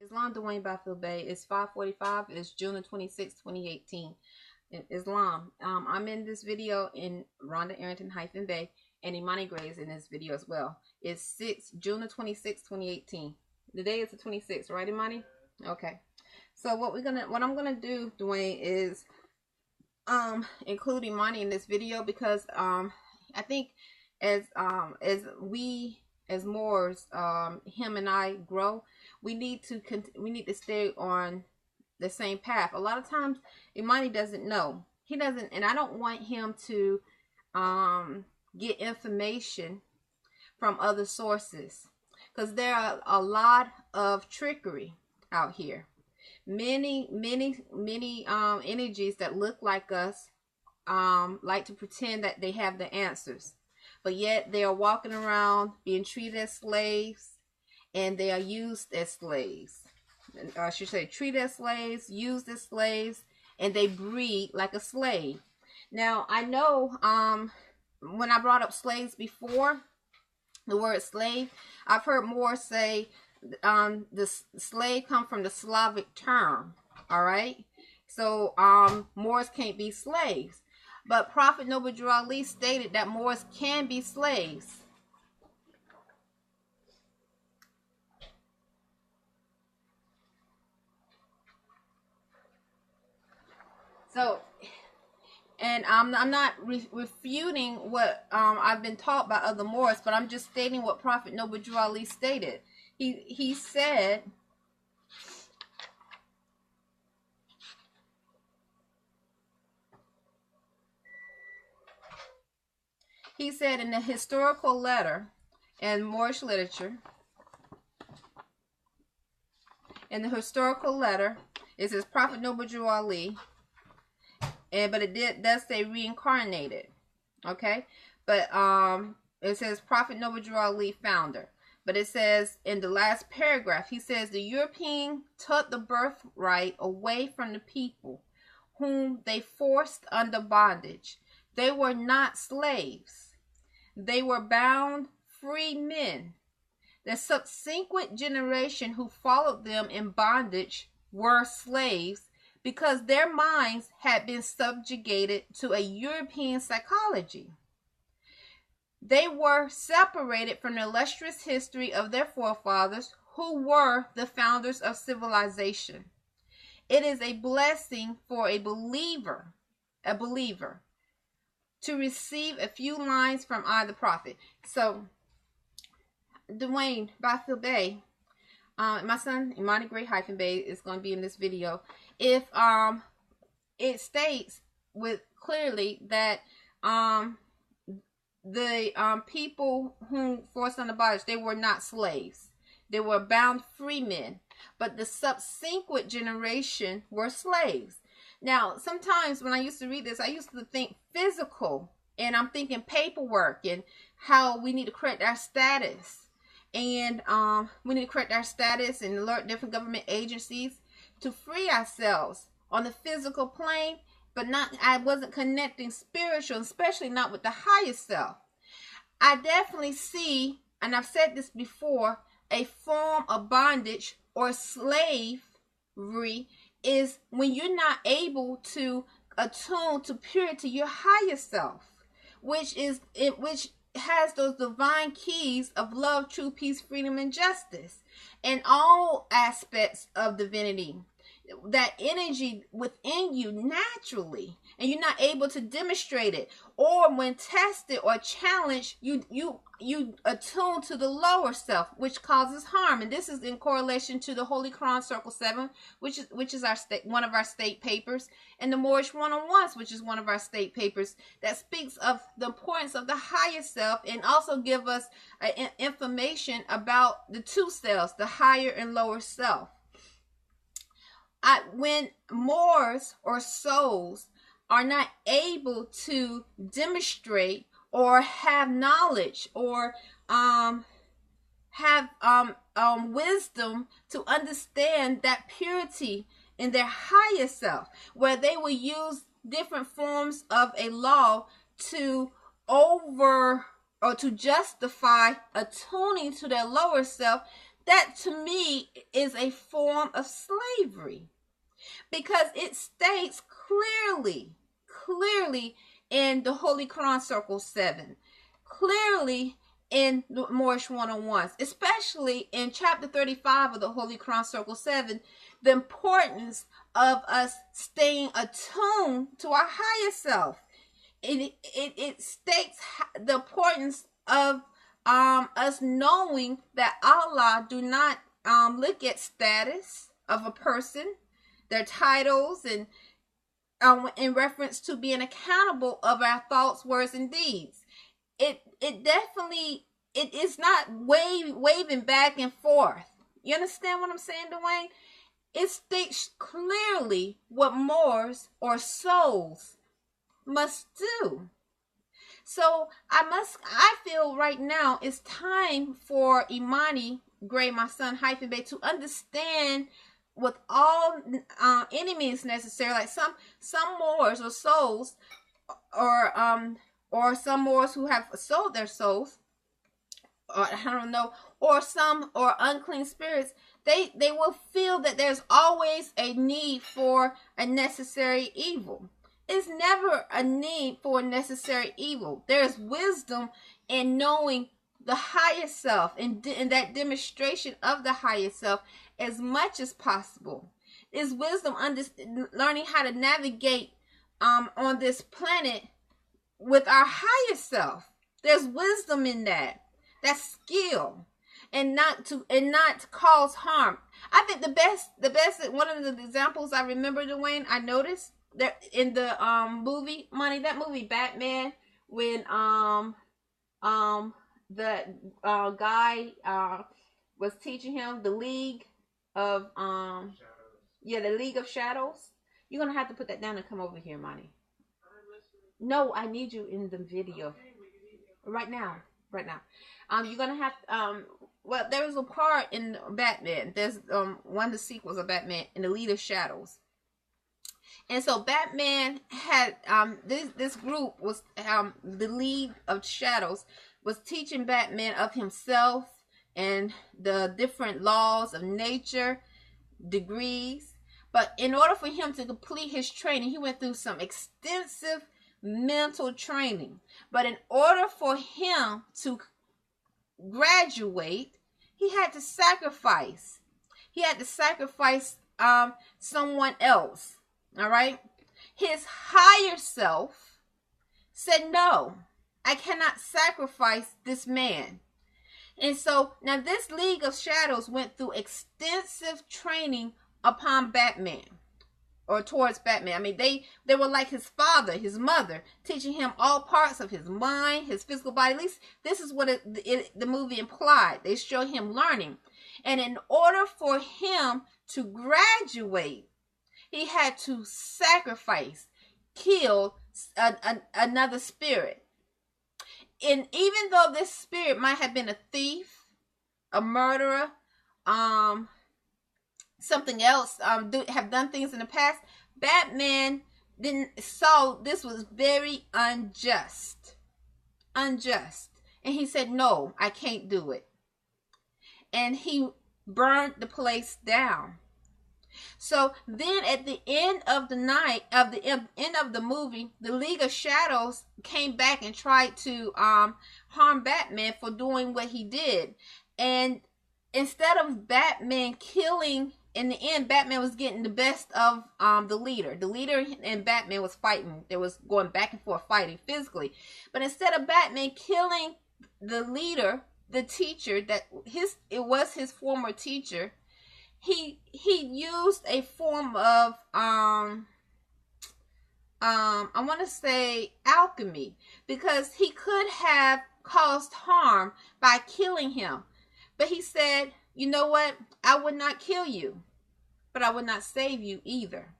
Islam Dwayne Bay. It's 5:45. It's June the 26th, 2018. Islam. I'm in this video in Rhonda Arrington-Bey, and Imani Gray is in this video as well. It's June the 26th, 2018. The day is the 26th, right, Imani? Okay. So what I'm gonna do, Dwayne, is include Imani in this video because I think as we as Moors, him and I grow, we need to stay on the same path. A lot of times Imani doesn't know. He doesn't, and I don't want him to get information from other sources, because there are a lot of trickery out here. Many energies that look like us like to pretend that they have the answers, but yet they are walking around being treated as slaves, and they are used as slaves. I should say treated as slaves, used as slaves, and they breed like a slave. Now, I know when I brought up slaves before, the word slave, I've heard more say the slave come from the Slavic term, all right? So Moors can't be slaves. But Prophet Noble Drew Ali stated that Moors can be slaves. So, and I'm not refuting what I've been taught by other Moors, but I'm just stating what Prophet Noble Drew Ali stated. He said, in the historical letter and Moorish literature, in the historical letter, it says Prophet Noble Drew Ali, but it does say reincarnated, okay? But it says Prophet Noble Drew Ali, founder. But it says in the last paragraph, he says the European took the birthright away from the people whom they forced under bondage. They were not slaves. They were bound free men. The subsequent generation who followed them in bondage were slaves because their minds had been subjugated to a European psychology. They were separated from the illustrious history of their forefathers, who were the founders of civilization. It is a blessing for a believer, to receive a few lines from I, the prophet. So, Dwayne Bay, my son Imani Gray Bay is going to be in this video. If it states with clearly that the people whom forced on the bondage, they were not slaves. They were bound free men. But the subsequent generation were slaves. Now, sometimes when I used to read this, I used to think physical. And I'm thinking paperwork and how we need to correct our status. And we need to correct our status and alert different government agencies to free ourselves on the physical plane. But I wasn't connecting spiritual, especially not with the higher self. I definitely see, and I've said this before, a form of bondage or slavery is when you're not able to attune to purity, your higher self, which has those divine keys of love, truth, peace, freedom, and justice, and all aspects of divinity. That energy within you naturally, and you're not able to demonstrate it, or when tested or challenged, you attune to the lower self, which causes harm. And this is in correlation to the Holy Quran Circle 7, which is one of our state papers, and the Moorish 101s, which is one of our state papers, that speaks of the importance of the higher self, and also give us information about the two selves, the higher and lower self. When Moors or souls are not able to demonstrate or have knowledge or have wisdom to understand that purity in their higher self, where they will use different forms of a law to justify attuning to their lower self, That to me is a form of slavery, because it states clearly in the Holy Quran Circle 7, clearly in the Moorish 101s, especially in chapter 35 of the Holy Quran Circle 7, the importance of us staying attuned to our higher self. It states the importance of us knowing that Allah do not look at status of a person, their titles, and in reference to being accountable of our thoughts, words, and deeds. It definitely, it is not waving back and forth. You understand what I'm saying, Dwayne? It states clearly what Moors or souls must do. So I feel right now it's time for Imani Gray, my son Bey, to understand with all any means necessary. Like some Moors or souls, or some Moors who have sold their souls, or I don't know, or unclean spirits, they will feel that there's always a need for a necessary evil. It's never a need for a necessary evil. There's wisdom in knowing the higher self and that demonstration of the higher self as much as possible. There's wisdom learning how to navigate on this planet with our higher self. There's wisdom in that. That's skill, and not to cause harm. I think the best one of the examples I remember, Dwayne, I noticed that in the movie that movie Batman, when the guy was teaching him the League of the League of Shadows. You're gonna have to put that down and come over here, Monty. No, I need you in the video right now. You're gonna have well, there was a part in Batman. There's one of the sequels of Batman in the League of Shadows. And so Batman had this group was the League of Shadows was teaching Batman of himself and the different laws of nature, degrees. But in order for him to complete his training, he went through some extensive mental training. But in order for him to graduate, he had to sacrifice. He had to sacrifice someone else. All right? His higher self said, no, I cannot sacrifice this man. And so now this League of Shadows went through extensive training upon Batman, or towards Batman. I mean, they were like his father, his mother, teaching him all parts of his mind, his physical body. At least this is what the movie implied. They showed him learning. And in order for him to graduate, he had to sacrifice, kill another spirit. And even though this spirit might have been a thief, a murderer, something else, have done things in the past, Batman saw this was very unjust. And he said, no, I can't do it. And he burned the place down. So then at the end of the night, end of the movie, the League of Shadows came back and tried to harm Batman for doing what he did. And instead of Batman killing, in the end, Batman was getting the best of the leader. The leader and Batman was fighting. They was going back and forth fighting physically. But instead of Batman killing the leader, the teacher, it was his former teacher, he used a form of I want to say alchemy, because he could have caused harm by killing him. But he said, you know what? I would not kill you, but I would not save you either.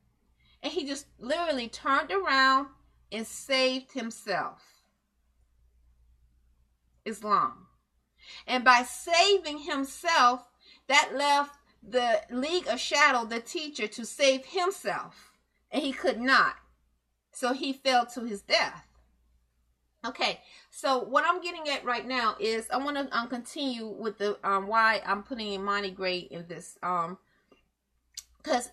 And he just literally turned around and saved himself. Islam. And by saving himself, that left the League of Shadow, the teacher, to save himself. And he could not. So he fell to his death. Okay, so what I'm getting at right now is I want to continue with the why I'm putting Imani Gray in this because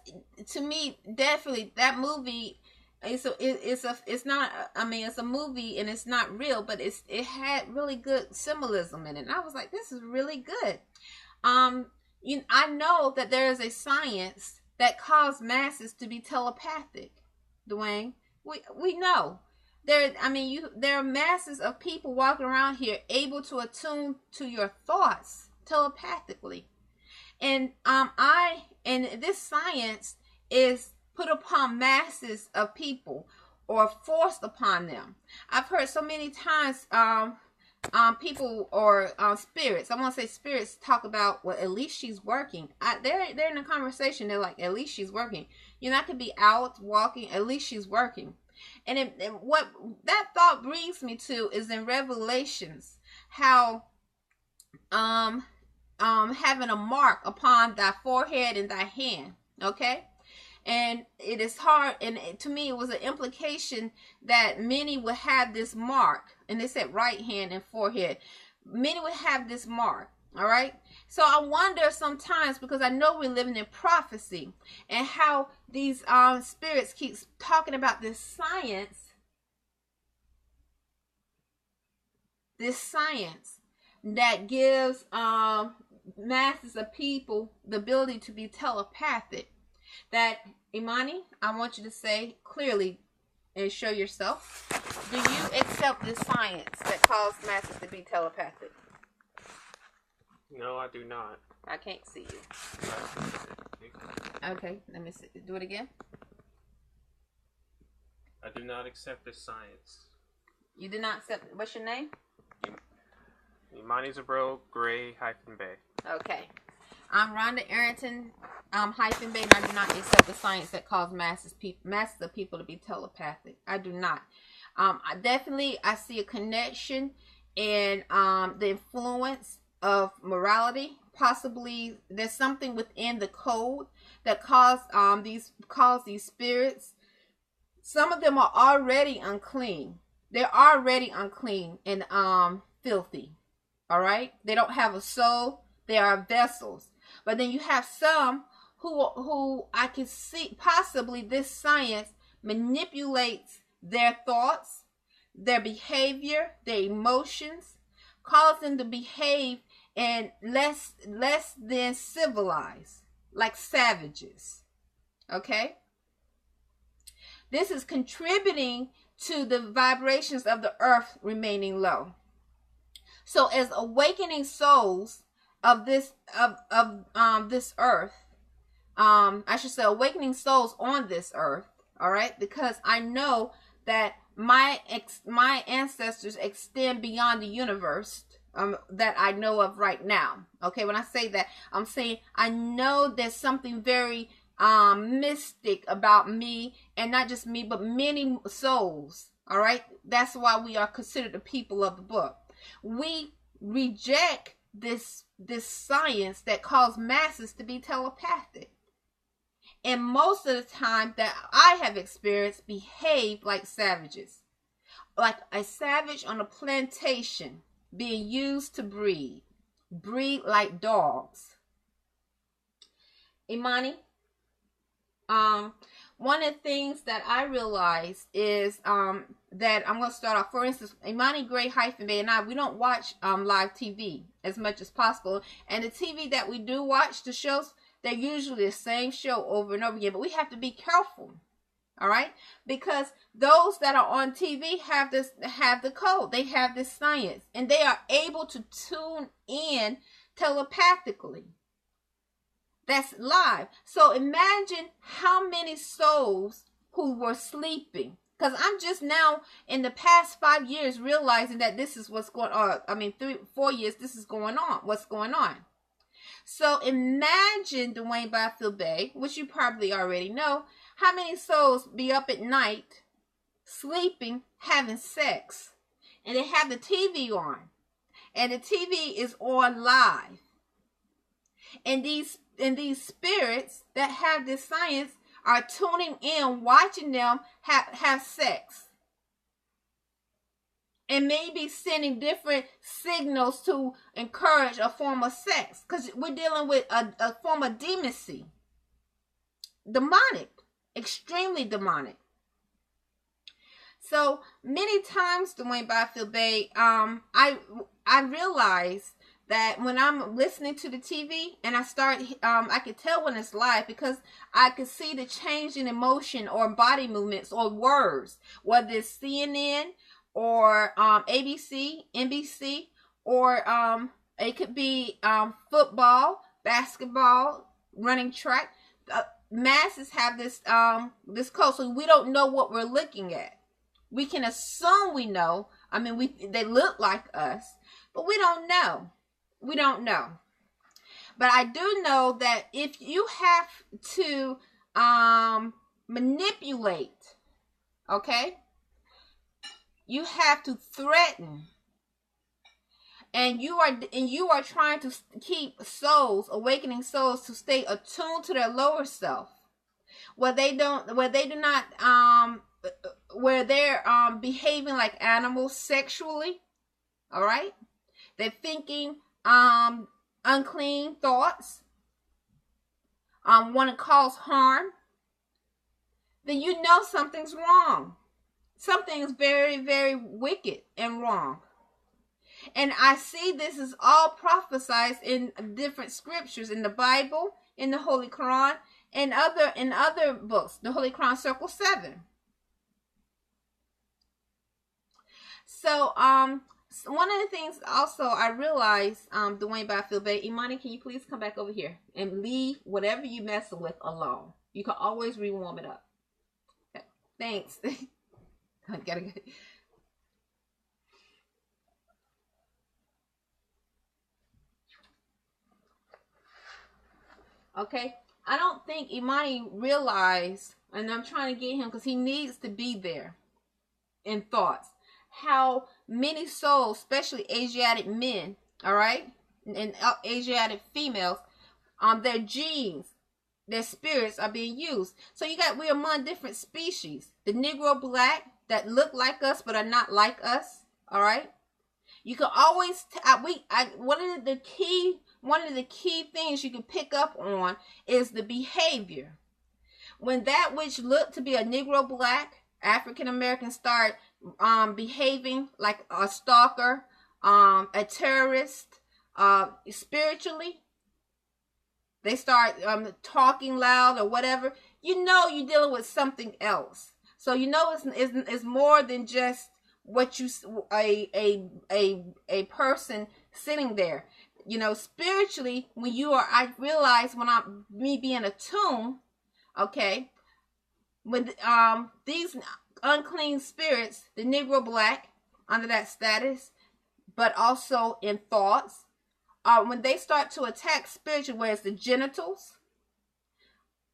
to me definitely that movie it's not, I mean, it's a movie and it's not real, but it had really good symbolism in it, and I was like, this is really good. I know that there is a science that caused masses to be telepathic, Dwayne. We know there. I mean, there are masses of people walking around here able to attune to your thoughts telepathically, and this science is put upon masses of people or forced upon them. I've heard so many times people or spirits, I want to say spirits, talk about, well, at least she's working. They're in a conversation, they're like, at least she's working. You know, I could be out walking, at least she's working. And what that thought brings me to is in Revelations, how having a mark upon thy forehead and thy hand, okay? And it is hard, and to me it was an implication that many would have this mark, and they said right hand and forehead. Many would have this mark, all right? So I wonder sometimes, because I know we're living in prophecy, and how these spirits keep talking about this science that gives masses of people the ability to be telepathic. That, Imani, I want you to say clearly and show yourself. Do you accept this science that caused masses to be telepathic? No, I do not. I can't see you. Okay, let me see. Do it again. I do not accept this science. You do not accept. What's your name? Imani Gray-Bey. Okay. I'm Rhonda Arrington-Bey, and I do not accept the science that caused masses of people to be telepathic. I do not. I see a connection in the influence of morality. Possibly there's something within the code that caused these spirits. Some of them are already unclean. They're already unclean and filthy. All right? They don't have a soul. They are vessels. But then you have some who I can see possibly this science manipulates their thoughts, their behavior, their emotions, cause them to behave and less than civilized, like savages. Okay? This is contributing to the vibrations of the earth remaining low. So as awakening souls of this earth, I should say awakening souls on this earth, all right? Because I know that my ancestors extend beyond the universe that I know of right now. Okay, when I say that, I'm saying I know there's something very mystic about me, and not just me, but many souls. All right, that's why we are considered the people of the book. We reject this science that caused masses to be telepathic, and most of the time that I have experienced behave like savages, like a savage on a plantation being used to breed like dogs. Imani, one of the things that I realized is that I'm going to start off. For instance, Imani Gray-Bey and I, we don't watch live TV as much as possible. And the TV that we do watch, the shows, they're usually the same show over and over again. But we have to be careful, all right? Because those that are on TV have the code. They have this science. And they are able to tune in telepathically. That's live. So imagine how many souls who were sleeping. Because I'm just now, in the past 5 years, realizing that this is what's going on. I mean, 4 years, this is going on. What's going on? So imagine, Dwayne Bey, which you probably already know, how many souls be up at night, sleeping, having sex. And they have the TV on. And the TV is on live. And these spirits that have this science are tuning in, watching them have sex. and maybe sending different signals to encourage a form of sex, because we're dealing with a form of demoncy, demonic, extremely demonic. So many times, Dwayne Byfield Bey, I realize that when I'm listening to the TV and I can tell when it's live, because I can see the change in emotion or body movements or words, whether it's CNN or ABC, NBC, or it could be football, basketball, running track. Masses have this code, so we don't know what we're looking at. We can assume we know. I mean, they look like us, but we don't know. We don't know. But I do know that if you have to manipulate, okay, you have to threaten, and you are trying to keep souls, awakening souls, to stay attuned to their lower self, where they're behaving like animals sexually. All right, they're thinking unclean thoughts, want to cause harm. Then you know something's wrong. Something is very, very wicked and wrong. And I see this is all prophesied in different scriptures, in the Bible, in the Holy Quran, and in other books, the Holy Quran Circle 7. So one of the things also I realized, Dwayne Byfield Bey, Imani, can you please come back over here and leave whatever you messing with alone? You can always rewarm it up. Okay. Thanks. I gotta go. Okay, I don't think Imani realized, and I'm trying to get him because he needs to be there in thoughts, how many souls, especially Asiatic men, all right, and Asiatic females, their genes, their spirits are being used. So we're among different species. The Negro black that look like us but are not like us, all right? You can always, one of the key things you can pick up on is the behavior. When that which looked to be a Negro black, African American start behaving like a stalker, a terrorist, spiritually, they start talking loud or whatever, you know you're dealing with something else. So you know it's more than just what you a person sitting there. You know, spiritually, I realize when me being attuned, okay, when these unclean spirits, the Negro black, under that status, but also in thoughts, when they start to attack spiritually, where it's the genitals,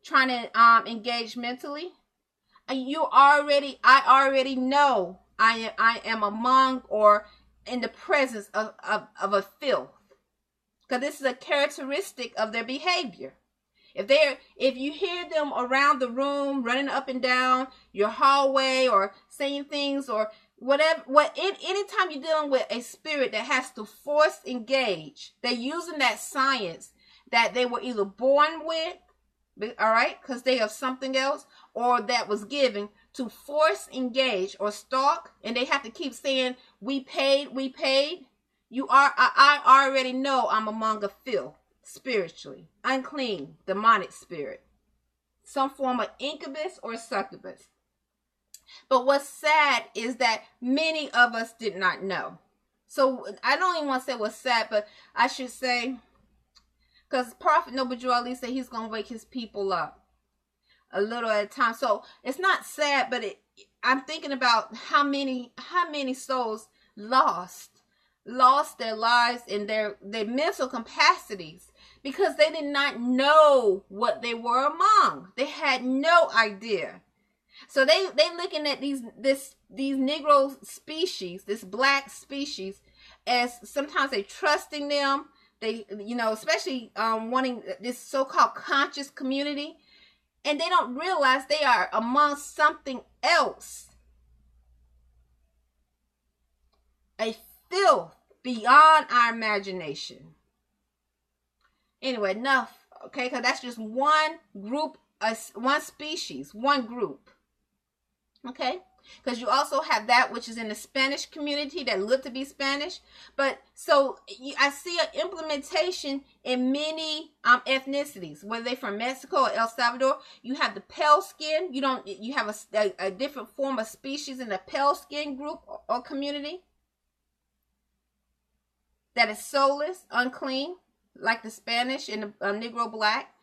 trying to engage mentally, and I already know I am among or in the presence of a filth, because this is a characteristic of their behavior. If you hear them around the room, running up and down your hallway, or saying things, or whatever, anytime you're dealing with a spirit that has to force engage, they're using that science that they were either born with, all right, because they are something else, or that was given to force engage or stalk, and they have to keep saying, we paid. I already know I'm among a filth, spiritually, unclean, demonic spirit, some form of incubus or succubus. But what's sad is that many of us did not know. So I don't even want to say what's sad, but I should say, because Prophet Noble Drew Ali said he's going to wake his people up a little at a time. So it's not sad, but I'm thinking about how many souls lost their lives and their mental capacities, because they did not know what they were among. They had no idea. So they looking at these Negro species, this black species, as sometimes they trusting them. They, especially wanting this so-called conscious community, and they don't realize they are among something else. a filth beyond our imagination. Anyway, enough, okay? Because that's just one group, one species, one group, okay? Because you also have that which is in the Spanish community that look to be Spanish. But so I see an implementation in many ethnicities, whether they're from Mexico or El Salvador. You have the pale skin. You have a different form of species in the pale skin group or community that is soulless, unclean, like the Spanish and the Negro Black.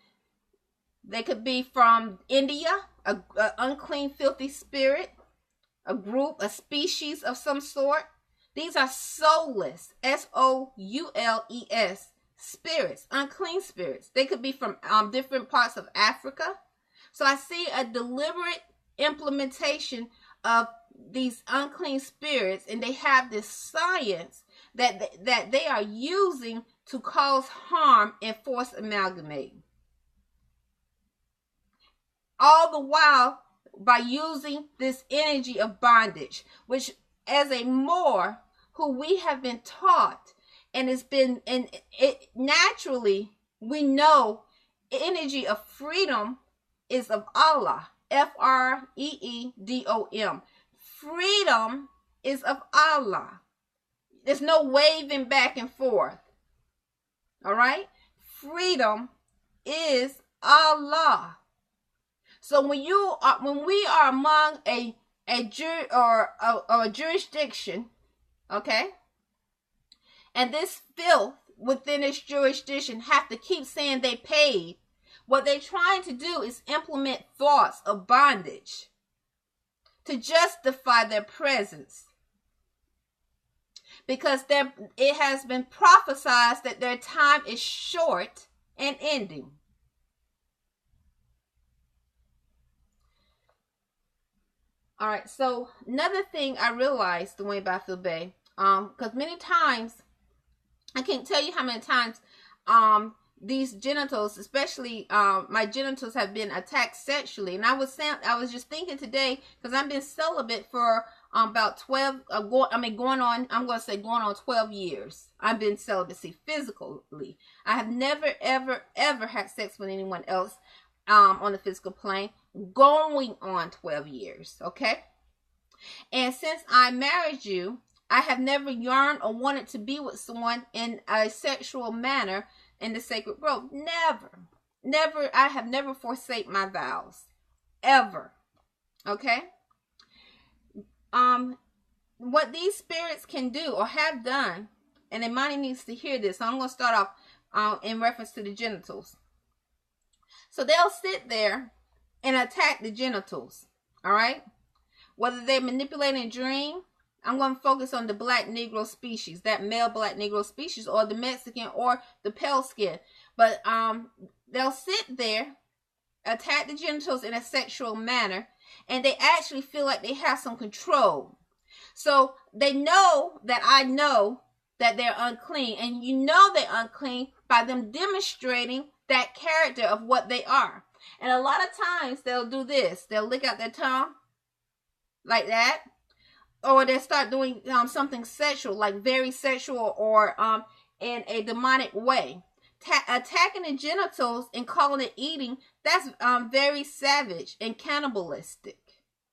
They could be from India, a unclean, filthy spirit. A group, a species of some sort. These are soulless, S-O-U-L-E-S, spirits, unclean spirits. They could be from different parts of Africa. So I see a deliberate implementation of these unclean spirits, and they have this science that they are using to cause harm and force amalgamating. All the while, by using this energy of bondage, which as a Moor who we have been taught, and it's been, and it naturally we know energy of freedom is of Allah, F-R-E-E-D-O-M. Freedom is of Allah. There's no waving back and forth. All right? Freedom is Allah. So when we are among a jurisdiction, okay, and this filth within its jurisdiction have to keep saying they paid, what they're trying to do is implement thoughts of bondage to justify their presence, because it has been prophesied that their time is short and ending. All right, so another thing I realized, Dwayne Byfield Bey, because many times, I can't tell you how many times these genitals, especially my genitals, have been attacked sexually. And I was just thinking today, because I've been celibate for about 12, going on 12 years. I've been celibacy physically. I have never, ever, ever had sex with anyone else on the physical plane, going on 12 years, okay? And since I married you, I have never yearned or wanted to be with someone in a sexual manner in the sacred grove. Never. I have never forsaken my vows, ever, okay? What these spirits can do or have done, and Imani needs to hear this, so I'm going to start off in reference to the genitals. So they'll sit there and attack the genitals, all right? Whether they manipulate and dream, I'm going to focus on the black Negro species, that male black Negro species, or the Mexican, or the pale skin. But they'll sit there, attack the genitals in a sexual manner, and they actually feel like they have some control. So they know that I know that they're unclean, and you know they're unclean by them demonstrating that character of what they are. And a lot of times they'll do this. They'll lick out their tongue like that, or they'll start doing something sexual, like very sexual, or in a demonic way. Attacking the genitals and calling it eating, that's very savage and cannibalistic.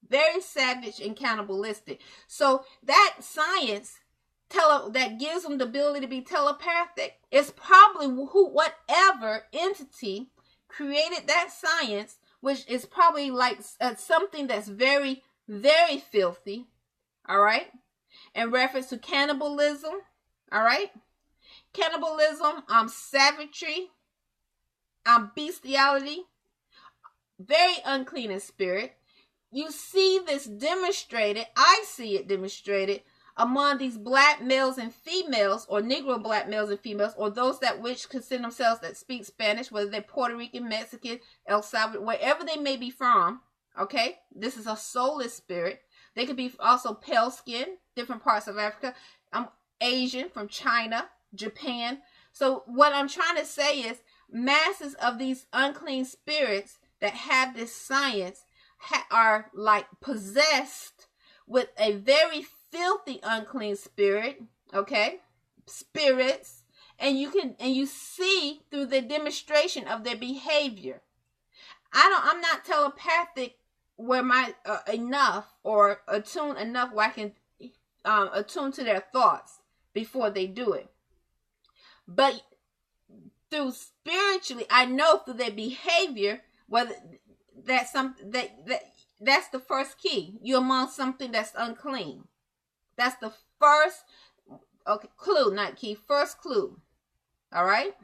Very savage and cannibalistic. So that science that gives them the ability to be telepathic is probably whatever entity created that science, which is probably like something that's very, very filthy, all right, in reference to cannibalism, all right, cannibalism, savagery, bestiality, very unclean in spirit. You see this demonstrated, I see it demonstrated among these black males and females, or Negro black males and females, or those that which consider themselves that speak Spanish, whether they're Puerto Rican, Mexican, El Salvador, wherever they may be from, okay? This is a soulless spirit. They could be also pale skin, different parts of Africa, Asian, from China, Japan. So what I'm trying to say is masses of these unclean spirits that have this science are like possessed with a very filthy, unclean spirit, okay, spirits, and you see through the demonstration of their behavior. I'm not telepathic where my enough or attune enough where I can attune to their thoughts before they do it. But through spiritually, I know through their behavior whether that's that's the first key. You're among something that's unclean. That's the first clue, not key, first clue. All right?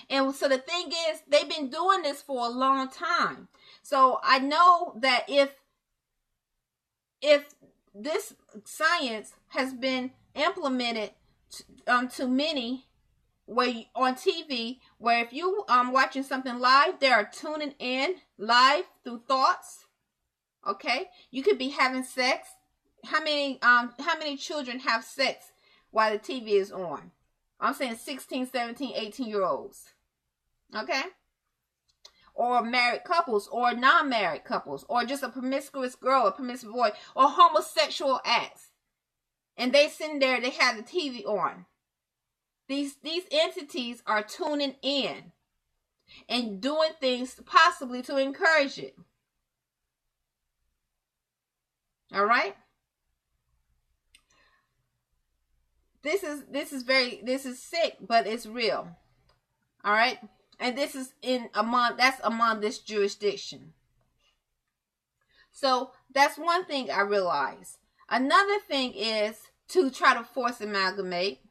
And so the thing is, they've been doing this for a long time. So I know that if this science has been implemented to many, where on TV, where if you watching something live, they are tuning in live through thoughts. Okay, you could be having sex. How many children have sex while the TV is on? I'm saying 16, 17, 18-year-olds. Okay? Or married couples, or non-married couples, or just a promiscuous girl, a promiscuous boy, or homosexual acts. And they sitting there, they have the TV on. These entities are tuning in and doing things possibly to encourage it. All right? This is sick, but it's real. All right? And this is among this jurisdiction. So that's one thing I realized. Another thing is to try to force amalgamate.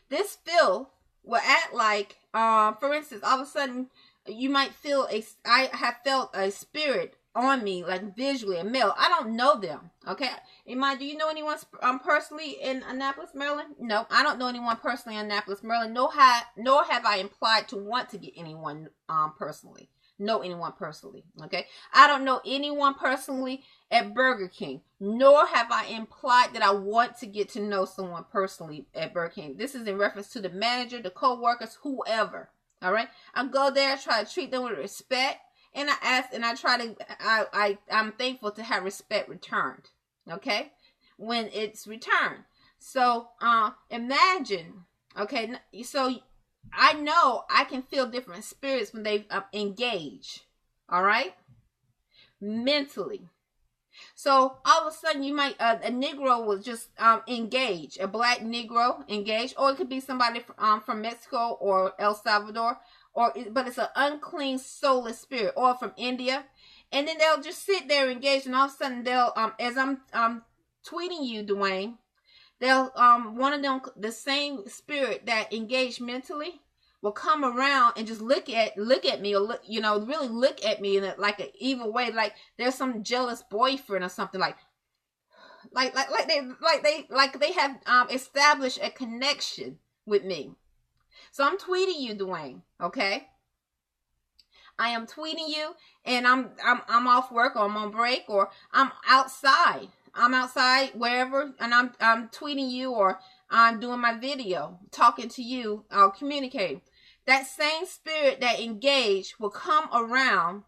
This filth will act like, for instance, all of a sudden you might feel I have felt a spirit on me, like visually, a male. I don't know them. Okay, Iman, do you know anyone personally in Annapolis, Maryland? No, I don't know anyone personally in Annapolis, Maryland. Nor have I implied to want to get anyone personally. Know anyone personally. Okay, I don't know anyone personally at Burger King. Nor have I implied that I want to get to know someone personally at Burger King. This is in reference to the manager, the co-workers, whoever. All right, I go there, try to treat them with respect. And I ask, and I try to, I'm thankful to have respect returned, okay, when it's returned. So, imagine, okay, so I know I can feel different spirits when they engage, all right, mentally. So, all of a sudden, you might, a Negro will just engage, a black Negro engage, or it could be somebody from Mexico or El Salvador, but it's an unclean, soulless spirit, or from India, and then they'll just sit there engaged, and all of a sudden they'll, as I'm tweeting you, Dwayne, they'll one of them, the same spirit that engaged mentally, will come around and just look at me, or look, really look at me in like an evil way, like there's some jealous boyfriend or something, like they have established a connection with me. So I'm tweeting you, Dwayne, okay? I am tweeting you, and I'm off work, or I'm on break, or I'm outside. I'm outside wherever, and I'm tweeting you, or I'm doing my video, talking to you, communicating. That same spirit that engaged will come around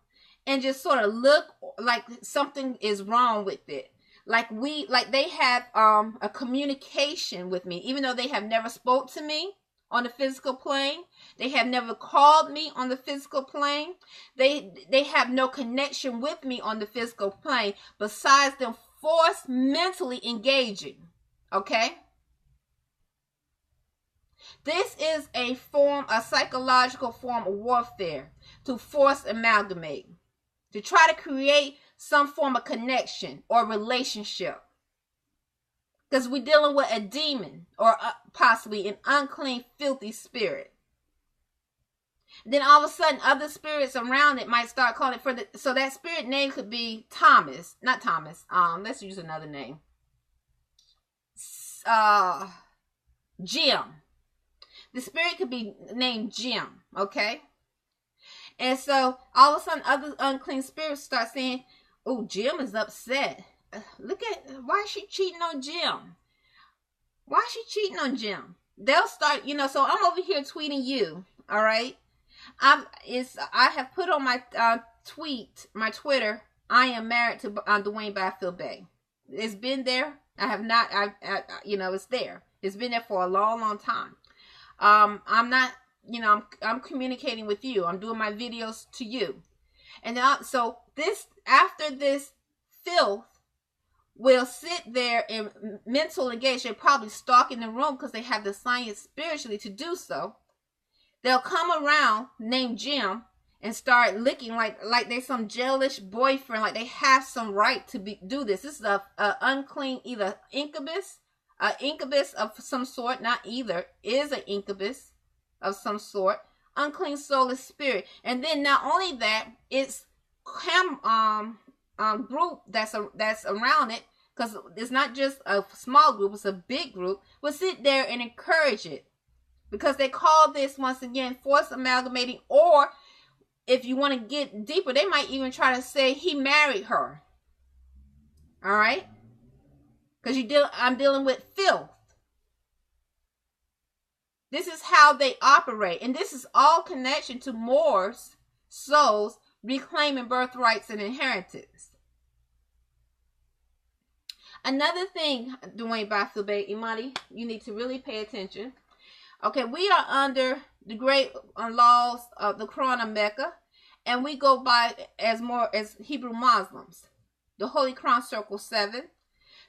and just sort of look like something is wrong with it. Like they have a communication with me, even though they have never spoke to me on the physical plane. They have never called me on the physical plane. They have no connection with me on the physical plane besides them force mentally engaging. Okay? This is a psychological form of warfare, to force amalgamate, to try to create some form of connection or relationship. Because we're dealing with a demon, or possibly an unclean, filthy spirit. Then all of a sudden, other spirits around it might start calling it so that spirit name could be Thomas. Not Thomas. Let's use another name. Jim. The spirit could be named Jim. Okay? And so all of a sudden, other unclean spirits start saying, oh, Jim is upset. Look at, why is she cheating on Jim? Why is she cheating on Jim? They'll start, so I'm over here tweeting you, all right? I have put on my my Twitter, I am married to Dwayne Bey. It's been there I have not. You know, it's there. It's been there for a long, long time. I'm not. You know, I'm communicating with you. I'm doing my videos to you, and so this after this filth will sit there in mental engagement. They're probably stalking the room because they have the science spiritually to do so. They'll come around named Jim and start licking like they some jealous boyfriend, like they have some right to do this. This is a unclean either incubus of some sort, not either, is an incubus of some sort, unclean soulless spirit. And then not only that, it's group that's around it, because it's not just a small group, it's a big group, will sit there and encourage it, because they call this, once again, forced amalgamating. Or if you want to get deeper, they might even try to say he married her. All right, because I'm dealing with filth. This is how they operate, and this is all connection to Moors' souls reclaiming birthrights and inheritance. Another thing, Dwayne Bafilbe, Imani, you need to really pay attention. Okay, we are under the great laws of the Quran of Mecca, and we go by as Hebrew Muslims. The Holy Quran Circle 7.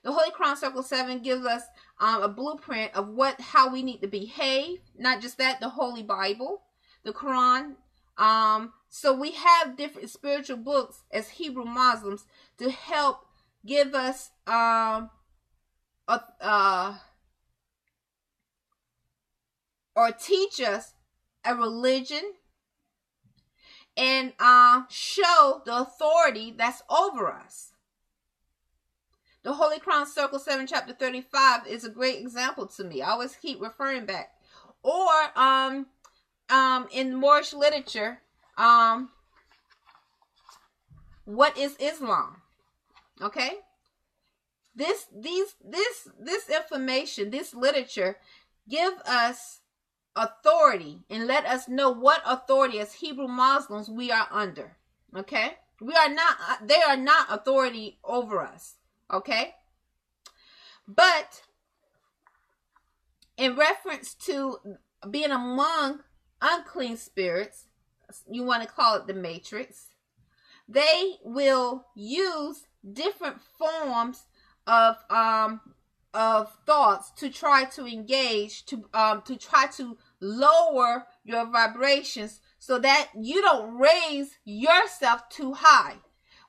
The Holy Quran Circle 7 gives us a blueprint of how we need to behave. Not just that, the Holy Bible, the Quran. So we have different spiritual books as Hebrew Muslims to help give us or teach us a religion and show the authority that's over us. The Holy Quran Circle 7 chapter 35 is a great example to me. I always keep referring back. Or in Moorish literature, what is Islam? Okay? This information, this literature, give us authority and let us know what authority as Hebrew Muslims we are under. Okay? They are not authority over us. Okay? But in reference to being among unclean spirits, you want to call it the matrix, they will use different forms of thoughts to try to engage, to try to lower your vibrations so that you don't raise yourself too high,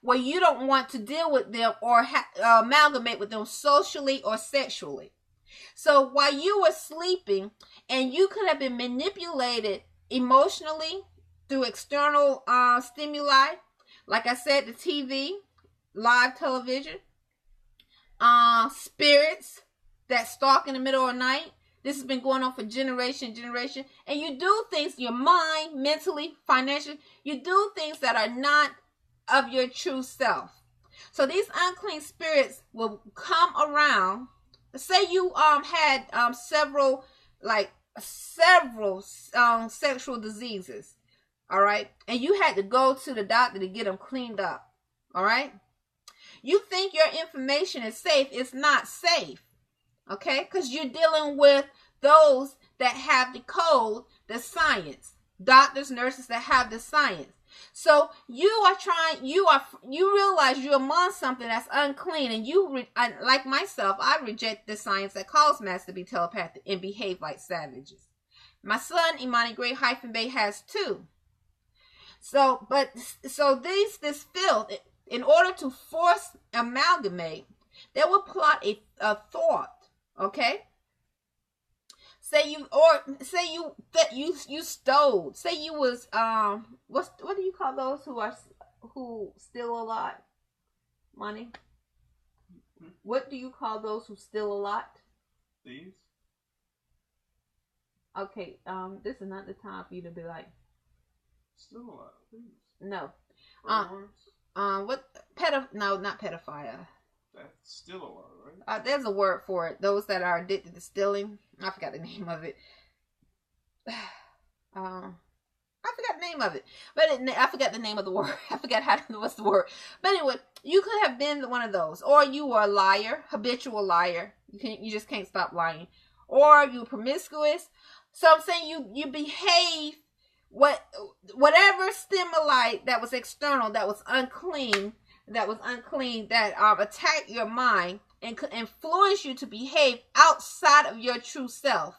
where you don't want to deal with them or amalgamate with them socially or sexually. So while you were sleeping, and you could have been manipulated emotionally through external stimuli, like I said, the TV, live television, spirits that stalk in the middle of the night. This has been going on for generation, and you do things, your mind, mentally, financially, you do things that are not of your true self. So these unclean spirits will come around. Say you had several sexual diseases, all right, and you had to go to the doctor to get them cleaned up, all right. You think your information is safe. It's not safe, okay, because you're dealing with those that have the code, the science, doctors, nurses that have the science. So you realize you're among something that's unclean, and like myself, I reject the science that calls mass to be telepathic and behave like savages. My son, Imani Gray-Bey, has too. So this filth, in order to force amalgamate, they will plot a thought, okay? Say you stole. Say you was what do you call those who steal a lot? Money. What do you call those who steal a lot? Thieves. Okay, this is not the time for you to be like Steal a lot. Thieves. No. No, not pedophile. That's still a lot, right? There's a word for it. Those that are addicted to stealing. I forgot the name of it. I forgot the name of it. But I forgot the name of the word. I forgot what's the word. But anyway, You could have been one of those, or you were a liar, habitual liar. You just can't stop lying, or you promiscuous. So I'm saying you behave whatever stimuli that was external, that was unclean, that attacked your mind and could influence you to behave outside of your true self.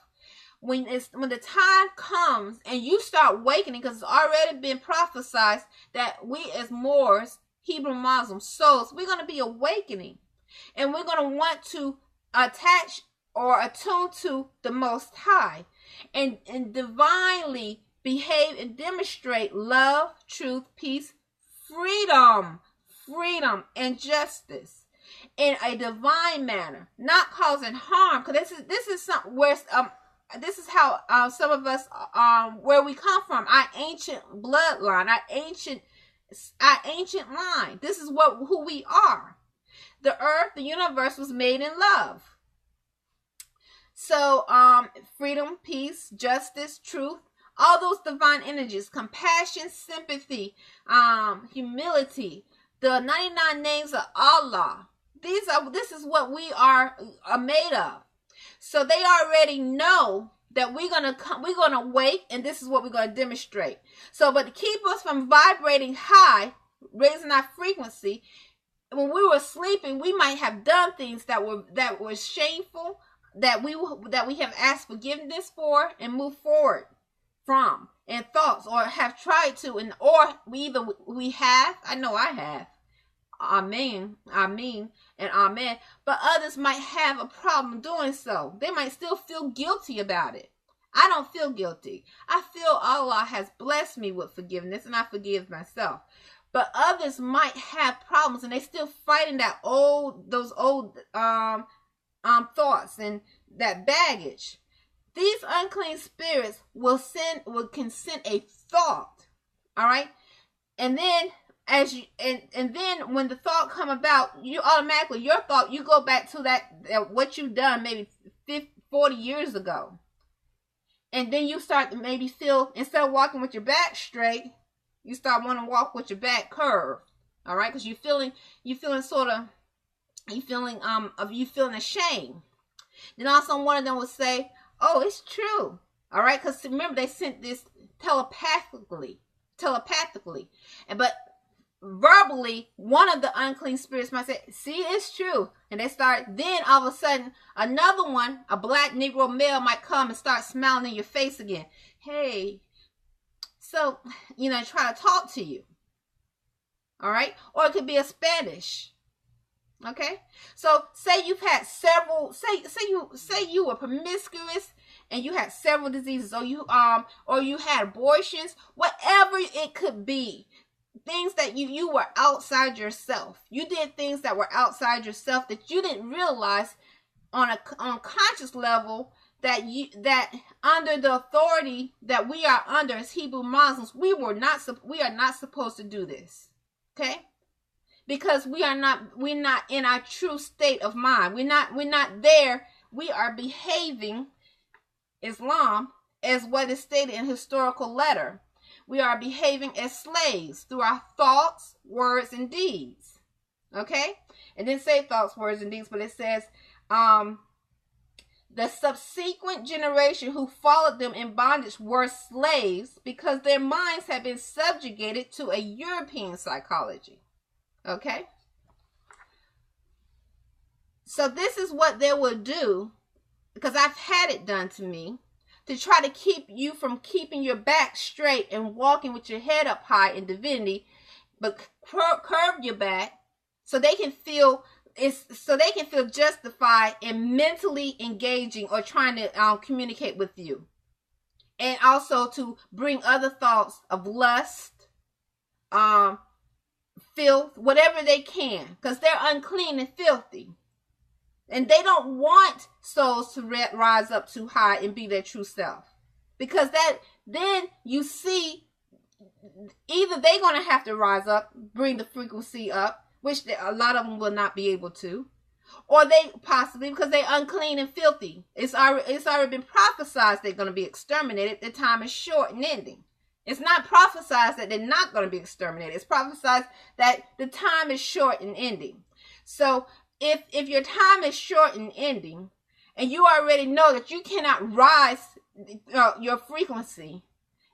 When the time comes and you start awakening, because it's already been prophesied that we as Moors, Hebrew Muslim souls, we're going to be awakening, and we're going to want to attach or attune to the Most High and divinely behave and demonstrate love, truth, peace, freedom, and justice in a divine manner, not causing harm. Because this is something where this is how some of us where we come from, our ancient bloodline, our ancient line. This is who we are. The earth, the universe was made in love. So freedom, peace, justice, truth, all those divine energies, compassion, sympathy, humility, the 99 names of Allah. This is what we are made of. So they already know that we're gonna wake, and this is what we're gonna demonstrate. So, but to keep us from vibrating high, raising our frequency, when we were sleeping, we might have done things that were shameful, that we have asked forgiveness for and moved forward from in thoughts, or have tried to, or we have. I know I have. Amen, and amen. But others might have a problem doing so. They might still feel guilty about it. I don't feel guilty. I feel Allah has blessed me with forgiveness, and I forgive myself. But others might have problems, and they still fighting those old thoughts and that baggage. These unclean spirits can send a thought, all right, and then. And then when the thought come about, you automatically, your thought, you go back to that what you've done maybe 40 years ago. And then you start to maybe feel, instead of walking with your back straight, you start wanting to walk with your back curved. All right? Because you're feeling ashamed. Then also one of them would say, oh, it's true. All right? Because remember, they sent this telepathically. But verbally, one of the unclean spirits might say, see, it's true. And they start, then all of a sudden, another one, a black Negro male, might come and start smiling in your face again. Hey, so, try to talk to you. All right? Or it could be a Spanish. Okay? So, say you've had several, say you were promiscuous and you had several diseases, or you had abortions, whatever it could be. Things that you were outside yourself. You did things that were outside yourself that you didn't realize on conscious level, that under the authority that we are under as Hebrew Muslims, we are not supposed to do this. Okay? Because we're not in our true state of mind. We're not there. We are behaving Islam as what is stated in historical letter. We are behaving as slaves through our thoughts, words, and deeds. Okay? It didn't say thoughts, words, and deeds, but it says the subsequent generation who followed them in bondage were slaves because their minds had been subjugated to a European psychology. Okay? So this is what they will do, because I've had it done to me, to try to keep you from keeping your back straight and walking with your head up high in divinity, but curve your back so they can feel justified in mentally engaging or trying to communicate with you, and also to bring other thoughts of lust, filth, whatever they can, because they're unclean and filthy. And they don't want souls to rise up too high and be their true self. Because then you see, either they're going to have to rise up, bring the frequency up, which a lot of them will not be able to. Or they possibly, because they're unclean and filthy. It's already been prophesied they're going to be exterminated. The time is short and ending. It's not prophesied that they're not going to be exterminated. It's prophesied that the time is short and ending. So if your time is short and ending, and you already know that you cannot rise your frequency,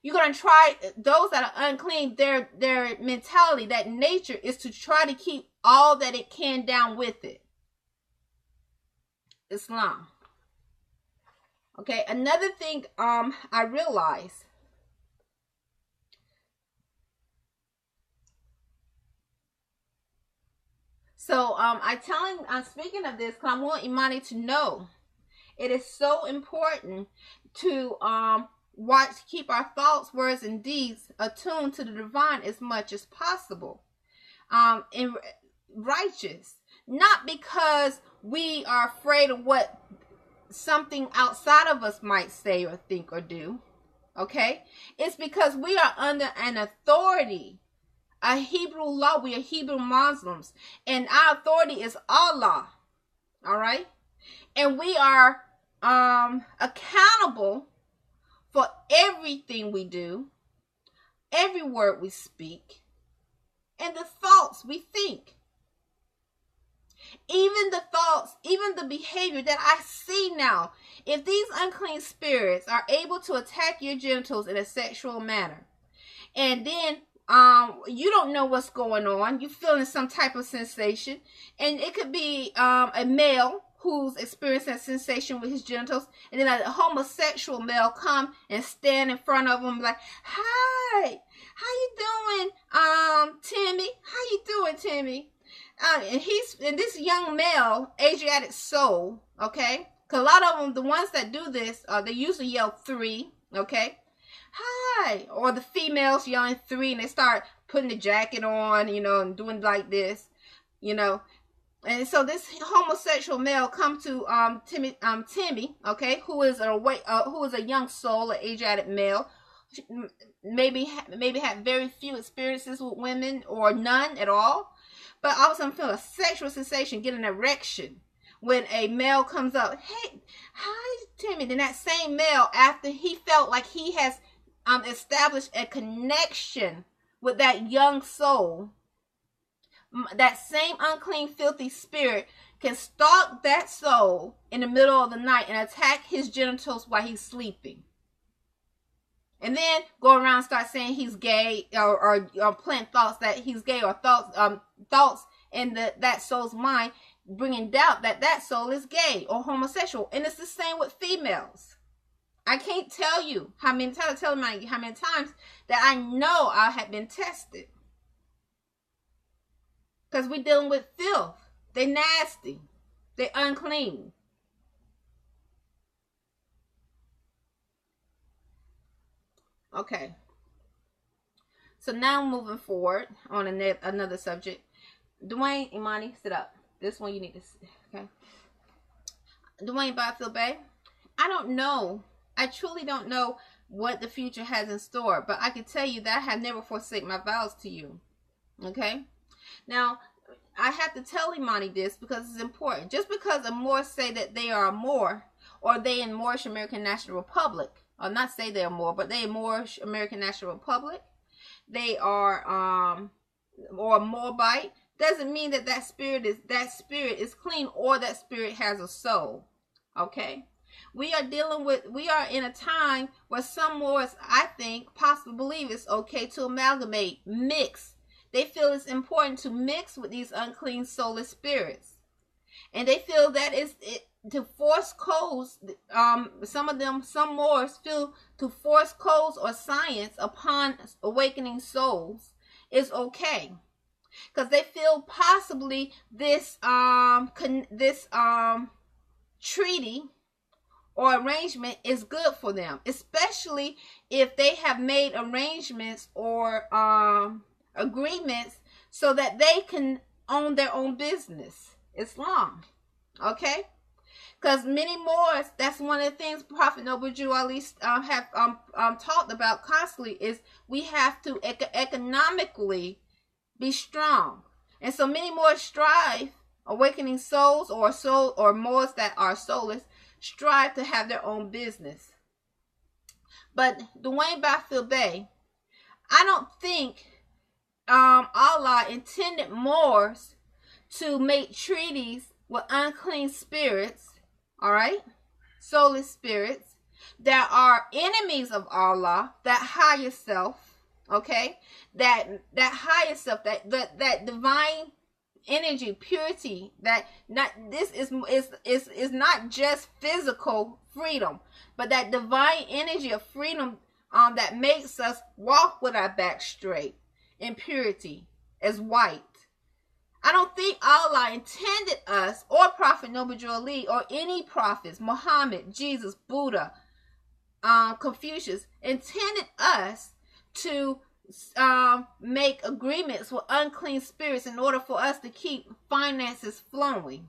you're going to try, those that are unclean, their mentality, that nature is to try to keep all that it can down with it. Islam. Okay, another thing I realized, so I'm speaking of this because I want Imani to know it is so important to keep our thoughts, words, and deeds attuned to the divine as much as possible, and righteous. Not because we are afraid of what something outside of us might say or think or do. Okay? It's because we are under an authority, a Hebrew law. We are Hebrew Muslims, and our authority is Allah. All right? And we are accountable for everything we do, every word we speak, and the thoughts we think. Even the thoughts, even the behavior that I see now. If these unclean spirits are able to attack your genitals in a sexual manner, and then you don't know what's going on, you're feeling some type of sensation, and it could be a male who's experiencing that sensation with his genitals, and then a homosexual male come and stand in front of him like, "Hi, how you doing, Timmy? How you doing, Timmy?" And this young male Asiatic soul, okay? Because a lot of them, the ones that do this, they usually yell 3, okay? Hi, or the females yelling 3, and they start putting the jacket on, you know, and doing like this, you know. And so this homosexual male come to Timmy, okay, who is a young soul, an Asiatic male, maybe had very few experiences with women or none at all, but all of a sudden feel a sexual sensation, get an erection when a male comes up. "Hey, hi, Timmy." Then that same male, after he felt like he has established a connection with that young soul, that same unclean, filthy spirit can stalk that soul in the middle of the night and attack his genitals while he's sleeping. And then go around and start saying he's gay, or plant thoughts that he's gay, or thoughts in that soul's mind, bringing doubt that soul is gay or homosexual. And it's the same with females. I can't tell you how many times that I know I have been tested. Because we're dealing with filth. They nasty. They unclean. Okay. So now moving forward on another subject. Dwayne, Imani, sit up. This one you need to sit. Okay. Dwayne Bey. I don't know. I truly don't know what the future has in store. But I can tell you that I have never forsaken my vows to you. Okay. Now, I have to tell Imani this because it's important. Just because a Moor say that they are a Moor, or they in Moorish American National Republic, or not say they are Moor, but they in Moorish American National Republic, they are or Moabite, doesn't mean that spirit is clean, or that spirit has a soul. Okay? We are in a time where some Moors, I think, possibly believe it's okay to amalgamate, mix. They feel it's important to mix with these unclean soulless spirits. And they feel that to force codes, some Moors feel to force codes or science upon awakening souls is okay. Because they feel possibly this treaty or arrangement is good for them. Especially if they have made arrangements or agreements so that they can own their own business. Islam. Okay? Because many Moors, that's one of the things Prophet Noble Jew Ali have talked about constantly, is we have to economically be strong. And so many Moors strive, awakening souls or Moors that are soulless, strive to have their own business. But Dwayne Bey, I don't think Allah intended Moors to make treaties with unclean spirits, all right, soulless spirits that are enemies of Allah, that higher self, okay, that higher self, that divine energy, purity, that not this is not just physical freedom, but that divine energy of freedom that makes us walk with our back straight in purity as white. I don't think Allah intended us, or Prophet Noble Drew Ali, or any prophets, Muhammad, Jesus, Buddha, Confucius, intended us to make agreements with unclean spirits in order for us to keep finances flowing.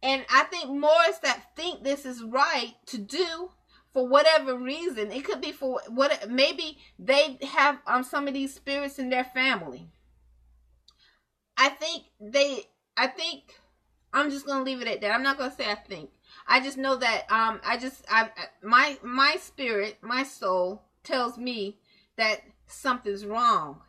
And I think Moors that think this is right to do, for whatever reason, it could be for what, maybe they have some of these spirits in their family. I think I'm just gonna leave it at that. I'm not gonna say I think. I just know that my spirit, my soul tells me that something's wrong.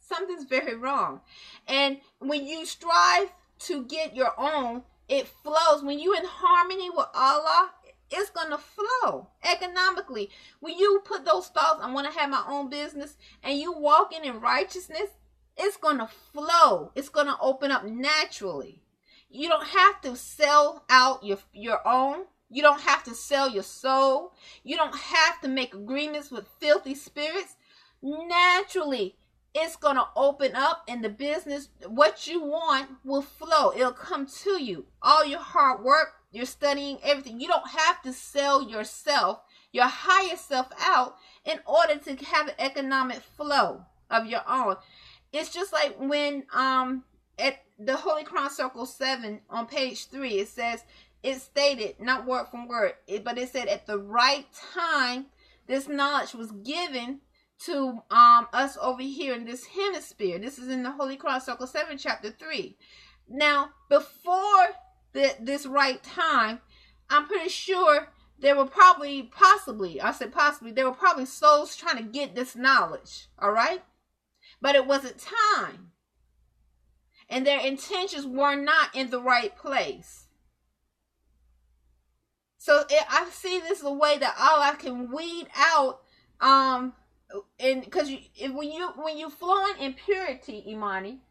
Something's very wrong. And when you strive to get your own, it flows. When you're in harmony with Allah, it's gonna flow economically. When you put those thoughts, I want to have my own business, and you walking in righteousness, it's gonna flow. It's gonna open up naturally. You don't have to sell out your own. You don't have to sell your soul. You don't have to make agreements with filthy spirits. Naturally, it's going to open up, and the business, what you want, will flow. It'll come to you. All your hard work, your studying, everything. You don't have to sell yourself, your higher self, out in order to have an economic flow of your own. It's just like when at the Holy Crown Circle 7 on page 3, it says, it stated, not word from word, but it said at the right time, this knowledge was given to us over here in this hemisphere. This is in the Holy Cross Circle 7, chapter 3. Now, before this right time, I'm pretty sure there were probably, there were probably souls trying to get this knowledge, all right? But it wasn't time. And their intentions were not in the right place. So I see this as a way that Allah can weed out, and because when you flowing in purity, Imani,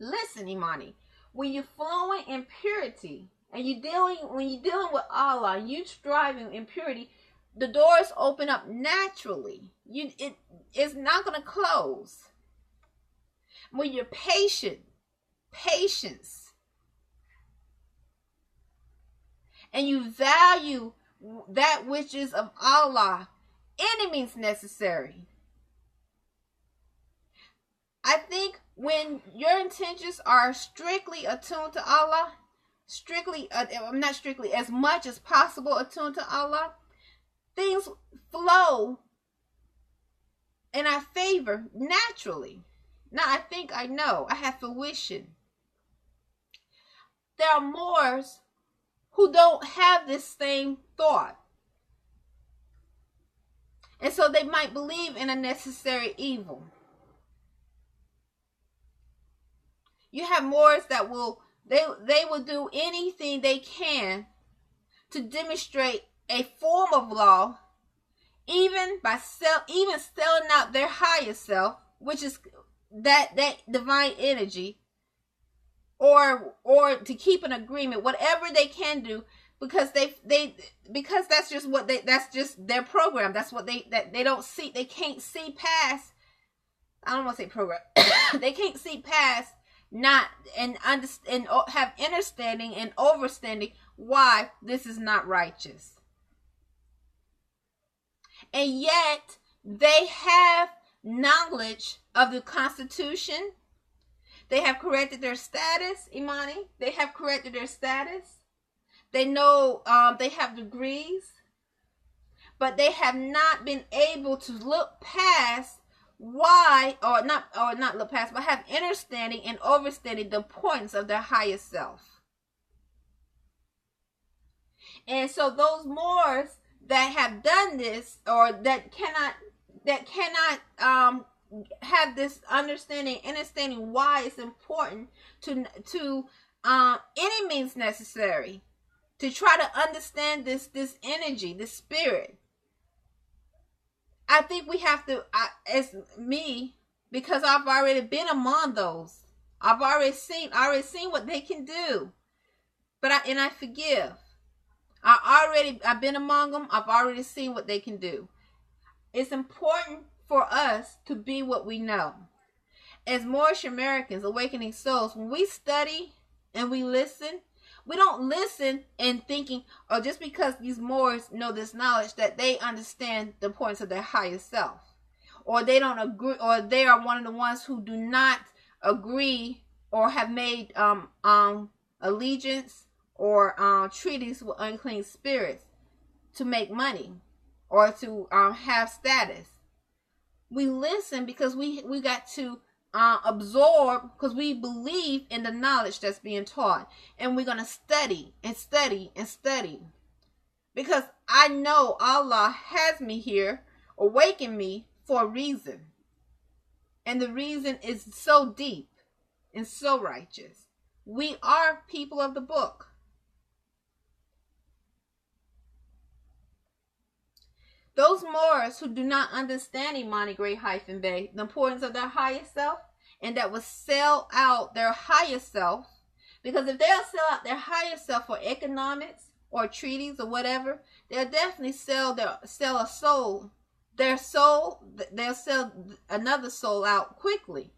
listen, Imani, when you're flowing in purity and when you're dealing with Allah, you striving in purity, the doors open up naturally. It's not gonna close. When you're patience. And you value that which is of Allah, any means necessary. I think when your intentions are strictly attuned to Allah, as much as possible attuned to Allah, things flow in our favor naturally. Now, I know, I have fruition. There are Moors who don't have this same thought. And so they might believe in a necessary evil. You have Moors that they will do anything they can to demonstrate a form of law, even by selling out their higher self, which is that divine energy, or to keep an agreement, whatever they can do, because because that's just their program. That's what they don't see. They can't see past. I don't want to say program. They can't see past not and understand and have understanding and overstanding why this is not righteous. And yet they have knowledge of the Constitution. They have corrected their status, Imani. They have corrected their status. They know they have degrees, but they have not been able to look past why, or not look past, but have understanding and overstanding the points of their highest self. And so those Moors that have done this, or that cannot have this understanding why it's important to any means necessary to try to understand this energy, this spirit. I think we have to, as me, because I've already been among those. I've already seen what they can do. But I forgive. I've been among them. I've already seen what they can do. It's important for us to be what we know. As Moorish Americans, awakening souls, when we study and we listen, we don't listen and thinking, or just because these Moors know this knowledge, that they understand the importance of their higher self, or they don't agree, or they are one of the ones who do not agree or have made allegiance or treaties with unclean spirits to make money or to have status. We listen because we got to absorb, because we believe in the knowledge that's being taught, and we're going to study and study and study, because I know Allah has me here, awakened me for a reason, and the reason is so deep and so righteous. We are people of the book. Those Moors who do not understand Imani Gray-Bey, the importance of their higher self, and that will sell out their higher self, because if they'll sell out their higher self for economics or treaties or whatever, they'll definitely sell a soul. Their soul, they'll sell another soul out quickly.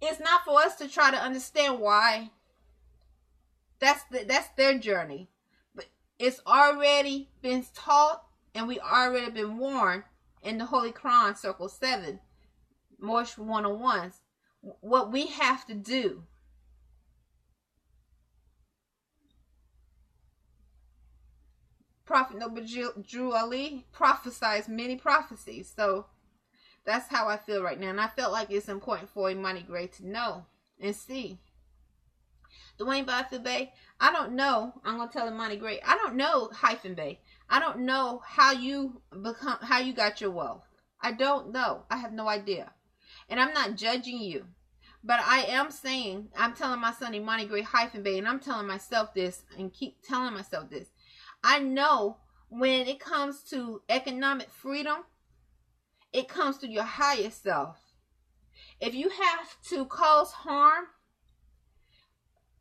It's not for us to try to understand why. That's their journey. But it's already been taught, and we already been warned in the Holy Quran, Circle 7, Moorish 101s, what we have to do. Prophet Noble Drew Ali prophesied many prophecies. So that's how I feel right now. And I felt like it's important for Imani Gray to know and see. Dwayne Bey, I don't know. I'm going to tell Imani Gray, I don't know Bey. I don't know how you got your wealth. I don't know. I have no idea. And I'm not judging you. But I am saying, I'm telling my son Imani Gray Bey, and I'm telling myself this, and keep telling myself this. I know when it comes to economic freedom, it comes to your higher self. If you have to cause harm,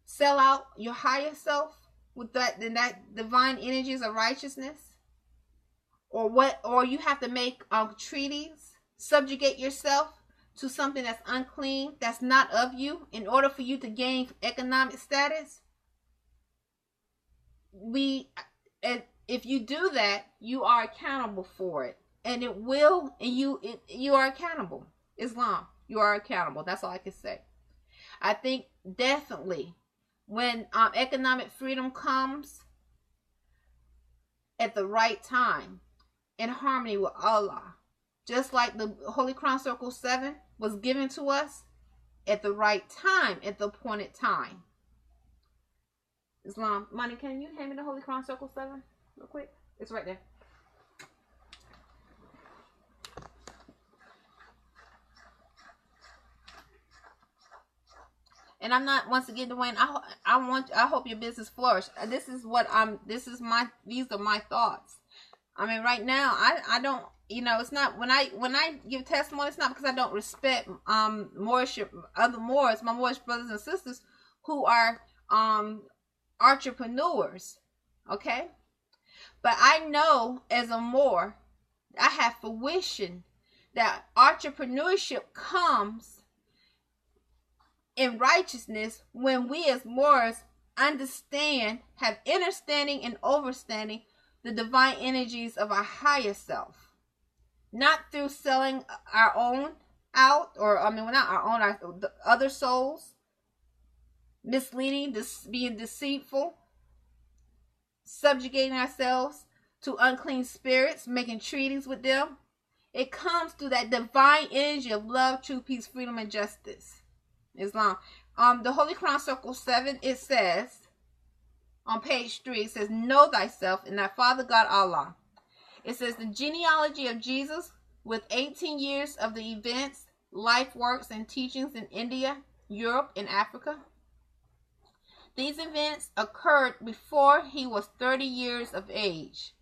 sell out your higher self with that divine energies of righteousness, or you have to make treaties, subjugate yourself to something that's unclean, that's not of you, in order for you to gain economic status. If you do that, you are accountable for it, and it will, and you are accountable. Islam, you are accountable. That's all I can say. I think definitely when economic freedom comes at the right time, in harmony with Allah, just like the Holy Quran Circle 7 was given to us at the right time, at the appointed time. Islam, Money, can you hand me the Holy Quran Circle 7 real quick? It's right there. And I'm not, once again, Dwayne, I hope your business flourish. These are my thoughts. I mean, right now, I don't, it's not, when I give testimony, it's not because I don't respect Moorish, other Moors, my Moorish brothers and sisters who are entrepreneurs, okay? But I know as a Moor, I have fruition that entrepreneurship comes in righteousness when we as Moors understand, have understanding and overstanding the divine energies of our higher self. Not through selling our own out, or not our own, the other souls, misleading, being deceitful, subjugating ourselves to unclean spirits, making treaties with them. It comes through that divine energy of love, truth, peace, freedom, and justice. Islam. The Holy Quran Circle 7, it says, on page 3, it says, Know thyself and thy Father God Allah. It says the genealogy of Jesus with 18 years of the events, life works, and teachings in India, Europe, and Africa. These events occurred before he was 30 years of age.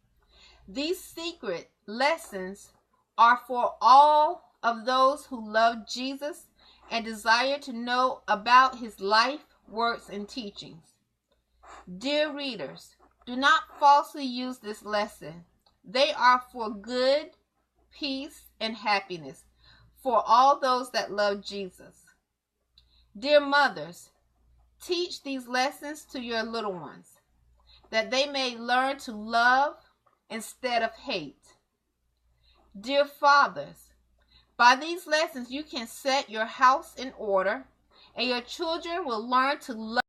These secret lessons are for all of those who love Jesus and desire to know about his life, works, and teachings. Dear readers, do not falsely use this lesson. They are for good, peace, and happiness for all those that love Jesus. Dear mothers, teach these lessons to your little ones, that they may learn to love instead of hate. Dear fathers, by these lessons you can set your house in order, and your children will learn to love